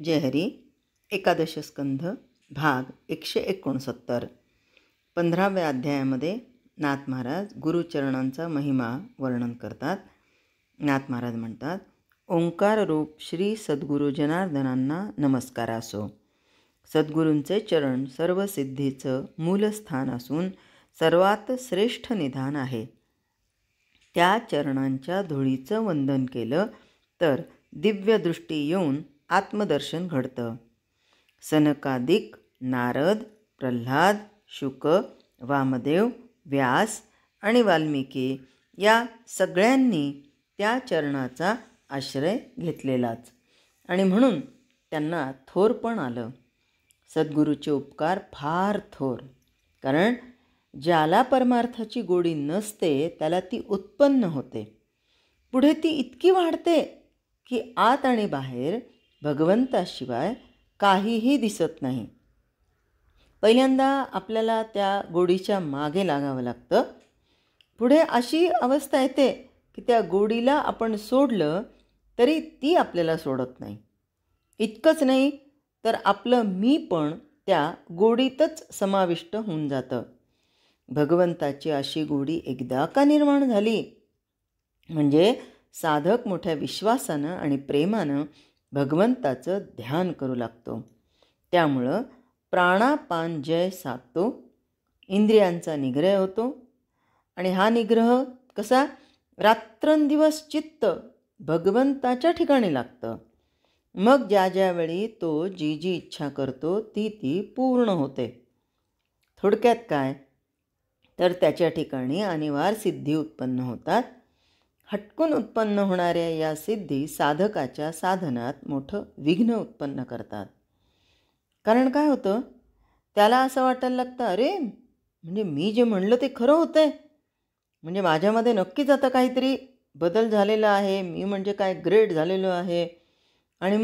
जय हरी. एकादश स्कंध भाग 169. 15व्या अध्यायामध्ये नाथ महाराज गुरुचरणांचा महिमा वर्णन करतात. नाथ महाराज म्हणतात, ओंकार रूप श्री सद्गुरू जनार्दनांना नमस्कार असो. सद्गुरूंचे चरण सर्व सिद्धीचं मूलस्थान असून सर्वात श्रेष्ठ निधान आहे. त्या चरणांच्या धुळीचं वंदन केलं तर दिव्य दृष्टी येऊन आत्मदर्शन घडतं. सनकादिक, नारद, प्रल्हाद, शुक, वामदेव, व्यास आणि वाल्मिकी या सगळ्यांनी त्या चरणाचा आश्रय घेतलेलाच आणि म्हणून त्यांना थोर पण आलं. सद्गुरूचे उपकार फार थोर, कारण ज्याला परमार्थाची गोडी नसते त्याला ती उत्पन्न होते. पुढे ती इतकी वाढते की आत आणि बाहेर भगवंताशिवाय काहीही दिसत नाही. पहिल्यांदा आपल्याला त्या गोडीच्या मागे लागावं लागतं. पुढे अशी अवस्था येते की त्या गोडीला आपण सोडलं तरी ती आपल्याला सोडत नाही. इतकंच नाही तर आपलं मी पण त्या गोडीतच समाविष्ट होऊन जातं. भगवंताची अशी गोडी एकदा का निर्माण झाली म्हणजे साधक मोठ्या विश्वासानं आणि प्रेमानं भगवंताचं ध्यान करू लागतो. त्यामुळं प्राणापान जय साधतो, इंद्रियांचा निग्रह होतो. आणि हा निग्रह कसा? रात्रंदिवस चित्त भगवंताच्या ठिकाणी लागतं. मग ज्या ज्या वेळी तो जी जी इच्छा करतो ती पूर्ण होते. थोडक्यात काय तर त्याच्या ठिकाणी अनिवार्य सिद्धी उत्पन्न होतात. हटकून उत्पन्न होणाऱ्या या सिद्धी साधकाच्या साधनात मोठं विघ्न उत्पन्न करतात. कारण काय होतं, त्याला असं वाटायला लागतं, अरे म्हणजे मी जे म्हणलं ते खरं होतं आहे, म्हणजे माझ्यामध्ये नक्कीच आता काहीतरी बदल झालेला आहे, मी म्हणजे काय ग्रेट झालेलो आहे. आणि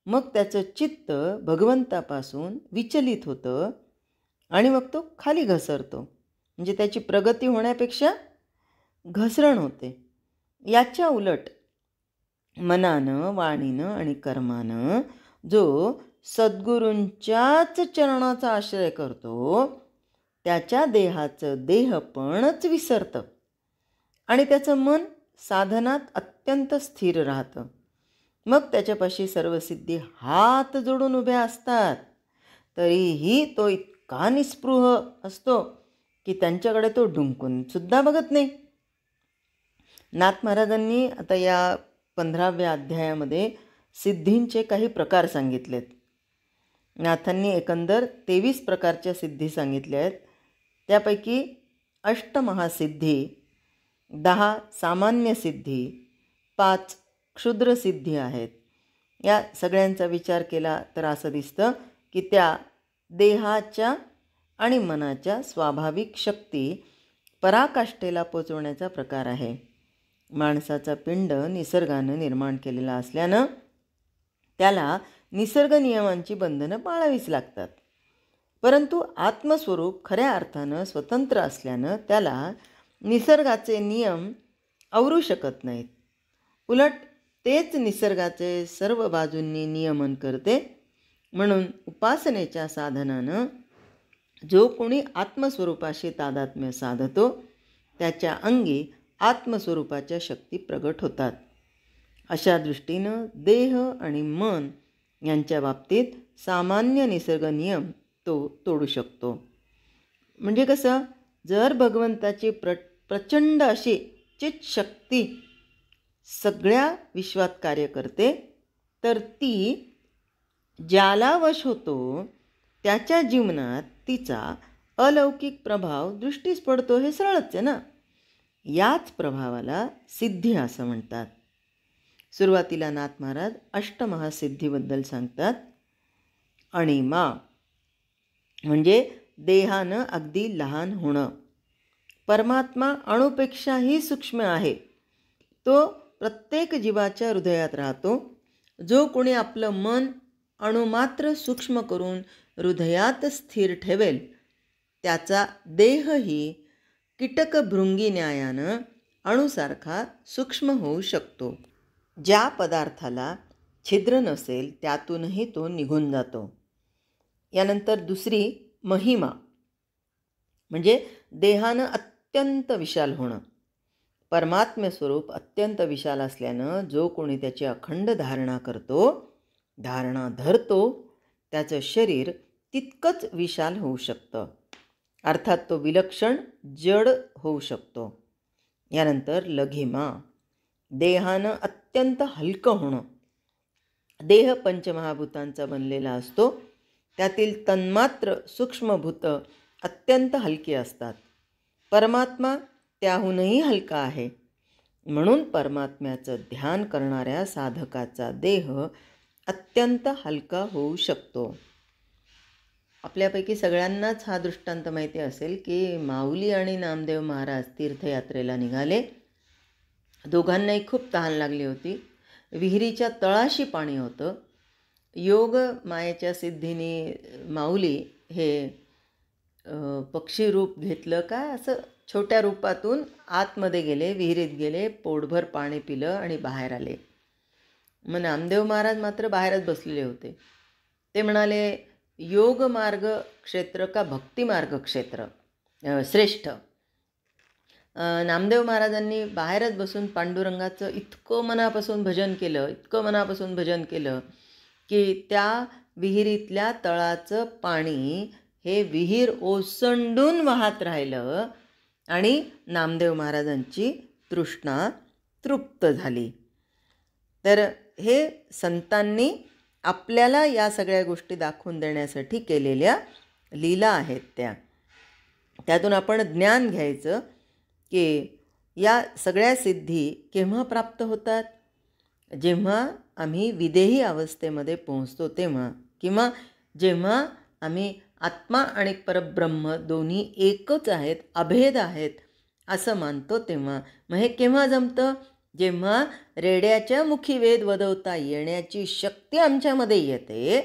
मग त्याचं चित्त भगवंतापासून विचलित होतं आणि मग तो खाली घसरतो. म्हणजे त्याची प्रगती होण्यापेक्षा घसरण होते. याच्या उलट मनानं, वाणीनं आणि कर्मानं जो सद्गुरूंच्याच चरणाचा आश्रय करतो त्याच्या देहाचं देहपणच विसरतं आणि त्याचं मन साधनात अत्यंत स्थिर राहतं. मग त्याच्यापाशी सर्व सिद्धी हात जोडून उभ्या असतात तरीही तो इतका निस्पृह असतो की त्यांच्याकडे तो डुंकून सुद्धा बघत नाही. नाथ महाराजांनी आता या 15व्या अध्यायामध्ये सिद्धींचे काही प्रकार सांगितलेत. नाथांनी एकंदर 23 प्रकारच्या सिद्धी सांगितल्या आहेत. त्यापैकी अष्टमहासिद्धी, 10 सामान्य सिद्धी, 5 क्षुद्र सिद्धी आहेत. या सगळ्यांचा विचार केला तर असं दिसतं की त्या देहाच्या आणि मनाच्या स्वाभाविक शक्ती पराकाष्ठेला पोचवण्याचा प्रकार आहे. माणसाचा पिंड निसर्गानं निर्माण केलेला असल्यानं त्याला निसर्ग नियमांची बंधनं पाळावीच लागतात. परंतु आत्मस्वरूप खऱ्या अर्थानं स्वतंत्र असल्यानं त्याला निसर्गाचे नियम आवरू शकत नाहीत. उलट तेच निसर्गाचे सर्व बाजूंनी नियमन करते. म्हणून उपासनेच्या साधनानं जो कोणी आत्मस्वरूपाशी तादात्म्य साधतो त्याच्या अंगी आत्मस्वरूपाच्या शक्ती प्रगट होतात. अशा दृष्टीनं देह आणि मन यांच्या बाबतीत सामान्य निसर्ग नियम तो तोडू शकतो. म्हणजे कसं, जर भगवंताची प्रचंड अशी चित शक्ती सगळ्या विश्वात कार्य करते तर ती ज्याला वश होतो त्याच्या जीवनात तिचा अलौकिक प्रभाव दृष्टीस पडतो. हे सरळच आहे ना. याच प्रभावाला सिद्धी असं म्हणतात. सुरुवातीला नाथ महाराज अष्टमहासिद्धीबद्दल सांगतात. अणिमा म्हणजे देहानं अगदी लहान होणं. परमात्मा अणुपेक्षाही सूक्ष्म आहे. तो प्रत्येक जीवाच्या हृदयात राहतो. जो कोणी आपलं मन अणुमात्र सूक्ष्म करून हृदयात स्थिर ठेवेल त्याचा देहही कीटकभृंगी न्यायानं अणुसारखा सूक्ष्म होऊ शकतो. ज्या पदार्थाला छिद्र नसेल त्यातूनही तो निघून जातो. यानंतर दुसरी महिमा म्हणजे देहानं अत्यंत विशाल होणं. परमात्म्य स्वरूप अत्यंत विशाल असल्यानं जो कोणी त्याची अखंड धारणा करतो, धारणा धरतो, त्याचं शरीर तितकंच विशाल होऊ शकतं. अर्थात तो विलक्षण जड होऊ शकतो. यानंतर लघिमा, देहानं अत्यंत हलकं होणं. देह पंचमहाभूतांचा बनलेला असतो. त्यातील तन्मात्र सूक्ष्मभूत अत्यंत हलकी असतात. परमात्मा त्याहूनही हलका आहे. म्हणून परमात्म्याचं ध्यान करणाऱ्या साधकाचा देह अत्यंत हलका होऊ शकतो. आपल्यापैकी सगळ्यांनाच हा दृष्टांत माहिती असेल की माऊली आणि नामदेव महाराज तीर्थयात्रेला निघाले. दोघांनाही खूप तहान लागली होती. विहिरीच्या तळाशी पाणी होतं. योग मायेच्या सिद्धीने माऊली हे पक्षी रूप घेतलं का असं छोट्या रूपातून आतमध्ये गेले, विहिरीत गेले, पोटभर पाणी पिलं आणि बाहेर आले. मग नामदेव महाराज मात्र बाहेरच बसलेले होते. ते म्हणाले, योग मार्ग क्षेत्र का भक्ती मार्ग क्षेत्र श्रेष्ठ. नामदेव महाराजांनी बाहेरच बसून पांडुरंगाचं इतकं मनापासून भजन केलं की त्या विहिरीतल्या तळाचं पाणी हे विहीर ओसंडून वाहत राहिलं आणि नामदेव महाराजांची तृष्णा तृप्त झाली. तर हे संतांनी आपल्याला या सगळ्या गोष्टी दाखवून देण्यासाठी केलेल्या लीला आहेत. त्यातून आपण ज्ञान घ्यायचं की या सगळ्या सिद्धी केव्हा प्राप्त होतात? जेव्हा आम्ही विदेही अवस्थेमध्ये पोहोचतो तेव्हा, किंवा जेव्हा आम्ही आत्मा आणि परब्रह्म दोन्ही एकच आहेत, अभेद आहेत असं मानतो तेव्हा. मग हे केव्हा जमतं? जेव्हा रेड्याच्या मुखी वेद वदवता येण्याची शक्ती आमच्यामध्ये येते,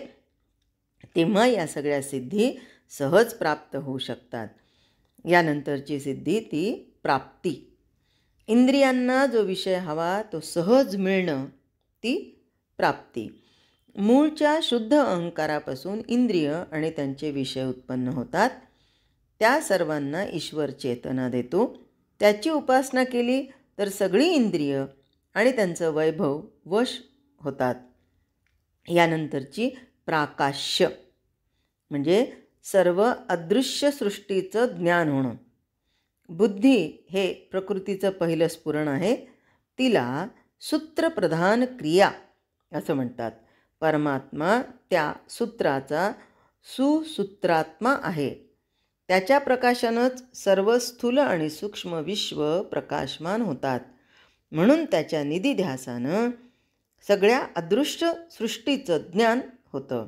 तेव्हा या सगळ्या सिद्धी सहज प्राप्त होऊ शकतात. यानंतरची सिद्धी ती प्राप्ती. इंद्रियांना जो विषय हवा तो सहज मिळणं, ती प्राप्ती. मूळच्या शुद्ध अहंकारापासून इंद्रिय आणि त्यांचे विषय उत्पन्न होतात. त्या सर्वांना ईश्वर चेतना देतो. त्याची उपासना केली तर सगळी इंद्रिय आणि त्यांचं वैभव वश होतात. यानंतरची प्राकाश्य म्हणजे सर्व अदृश्य सृष्टीचं ज्ञान होणं. बुद्धी हे प्रकृतीचं पहिलं स्फुरण आहे. तिला सूत्रप्रधान क्रिया असं म्हणतात. परमात्मा त्या सूत्राचा सुसूत्रात्मा आहे. त्याच्या प्रकाशानंच सर्व स्थूल आणि सूक्ष्म विश्व प्रकाशमान होतात. म्हणून त्याच्या निधिध्यासानं सगळ्या अदृश्य सृष्टीचं ज्ञान होतं.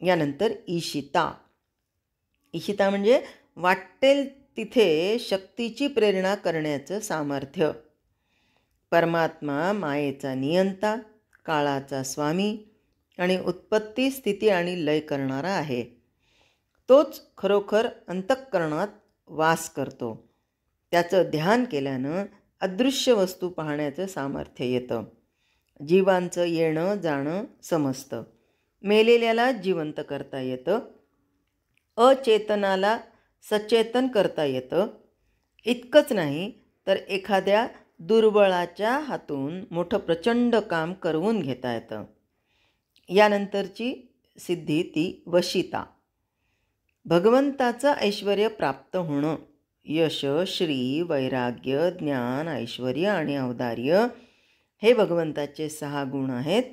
यानंतर ईशिता. ईशिता म्हणजे वाटेल तिथे शक्तीची प्रेरणा करण्याचं सामर्थ्य. परमात्मा मायेचा नियंता, काळाचा स्वामी आणि उत्पत्ती, स्थिती आणि लय करणारा आहे. तोच खरोखर अंतःकरणात वास करतो. त्याचं ध्यान केल्यानं अदृश्य वस्तू पाहण्याचं सामर्थ्य येतं. जीवांचं येणं जाणं समजतं. मेलेल्याला जिवंत करता येतं. अचेतनाला सचेतन करता येतं. इतकंच नाही तर एखाद्या दुर्बळाच्या हातून मोठं प्रचंड काम करवून घेता येतं. यानंतरची सिद्धी ती वशिता. भगवंताचं ऐश्वर प्राप्त होणं. यश, श्री, वैराग्य, ज्ञान, ऐश्वर्य आणि औदार्य हे भगवंताचे 6 गुण आहेत.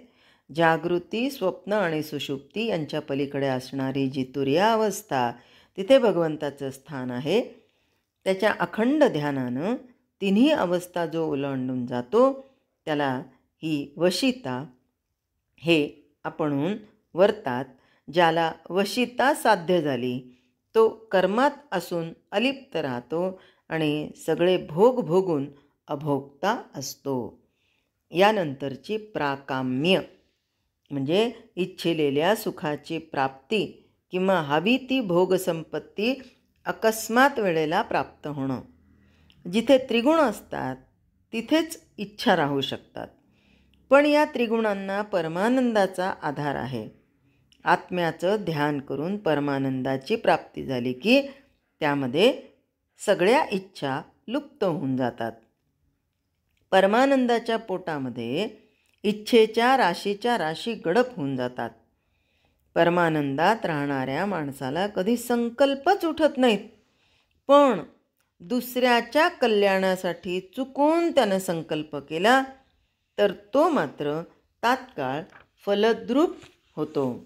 जागृती, स्वप्न आणि सुषुप्ती यांच्या पलीकडे असणारी जी तुर्य अवस्था, तिथे भगवंताचं स्थान आहे. त्याच्या अखंड ध्यानानं तिन्ही अवस्था जो ओलांडून जातो त्याला ही वशिता हे आपणहून वर्तात. ज्याला वशिता साध्य झाली तो कर्मात असून अलिप्त राहतो आणि सगळे भोग भोगून अभोक्ता असतो. यानंतरची प्राकाम्य म्हणजे इच्छिलेल्या सुखाची प्राप्ती किंवा हवी ती भोगसंपत्ती अकस्मात वेळेला प्राप्त होणं. जिथे त्रिगुण असतात तिथेच इच्छा राहू शकतात. पण या त्रिगुणांना परमानंदाचा आधार आहे. आत्म्याचं ध्यान करून परमानंदाची प्राप्ती झाली की त्यामध्ये सगळ्या इच्छा लुप्त होऊन जातात. परमानंदाच्या पोटामध्ये इच्छेच्या राशीच्या राशी गडप होऊन जातात. परमानंदात राहणाऱ्या माणसाला कधी संकल्पच उठत नाहीत. पण दुसऱ्याच्या कल्याणासाठी चुकून त्यानं संकल्प केला तर तो मात्र तात्काळ फलद्रूप होतो.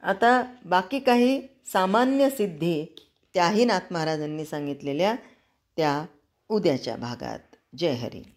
आता बाकी काही सामान्य सिद्धी त्याही नाथ महाराजांनी सांगितलेल्या त्या उद्याच्या भागात. जय हरी.